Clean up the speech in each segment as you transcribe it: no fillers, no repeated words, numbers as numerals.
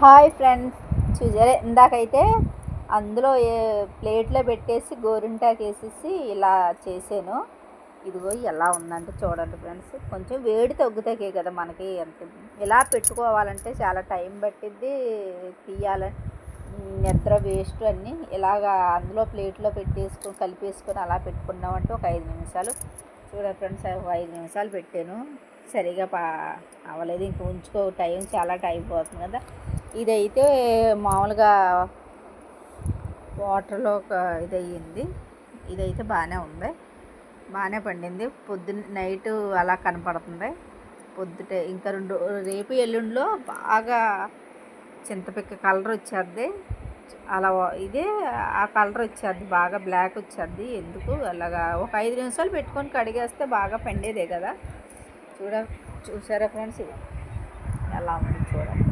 Hi friends, చూసారా ఇందాకైతే అందులో ప్లేట్లో పెట్టేసి గోరింటాకు వేసేసి ఇలా చేసాను. ఇదిగో ఎలా ఉందంటే చూడండి ఫ్రెండ్స్, కొంచెం వేడి తగ్గుతాకే కదా మనకి. ఎంత ఇలా పెట్టుకోవాలంటే చాలా టైం పట్టిద్ది తీయాలని, నిద్ర వేస్ట్ అన్నీ. ఇలాగా అందులో ప్లేట్లో పెట్టేసుకొని కలిపేసుకొని అలా పెట్టుకున్నామంటే ఒక 5 నిమిషాలు. చూడండి ఫ్రెండ్స్, ఒక 5 నిమిషాలు పెట్టాను, సరిగా అవ్వలేదు. ఇంక ఉంచుకో, చాలా టైం పోతుంది కదా. ఇదైతే మామూలుగా వాటర్లో ఒక ఇది అయ్యింది. ఇదైతే బాగానే ఉంది, బాగానే పండింది. పొద్దున్న నైట్ అలా కనపడుతుంది, పొద్దుటే ఇంకా రేపు ఎల్లుండిలో బాగా చింతపిక్క కలర్ వచ్చేద్ది. అలా ఇదే ఆ కలర్ వచ్చేద్ది, బాగా బ్లాక్ వచ్చేద్ది. ఎందుకు అలాగా ఒక 5 నిమిషాలు పెట్టుకొని కడిగేస్తే బాగా పండేదే కదా. చూసారా ఫ్రెండ్స్, ఎలా ఉంది చూడండి.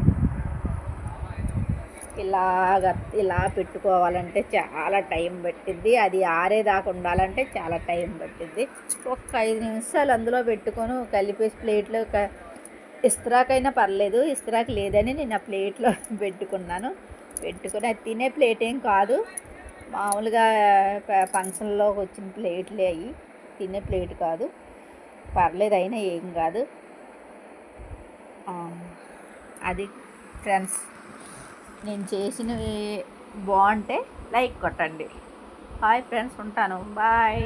ఇలా పెట్టుకోవాలంటే చాలా టైం పట్టిద్ది. అది ఆరేదాకా ఉండాలంటే చాలా టైం పట్టిద్ది. ఒక 5 నిమిషాలు అందులో పెట్టుకొని కలిపేసి ప్లేట్లో ఇస్త్రాకైనా పర్లేదు, ఇస్త్రాకు లేదని నేను ఆ ప్లేట్లో పెట్టుకున్నాను. పెట్టుకుని అది తినే ప్లేట్ ఏం కాదు, మామూలుగా ఫంక్షన్లోకి వచ్చిన ప్లేట్లే అవి, తినే ప్లేట్ కాదు. పర్లేదు, అయినా ఏం కాదు. అది ఫ్రెండ్స్, నేను చేసినవి బాగుంటే లైక్ కొట్టండి. హాయ్ ఫ్రెండ్స్, ఉంటాను, బాయ్.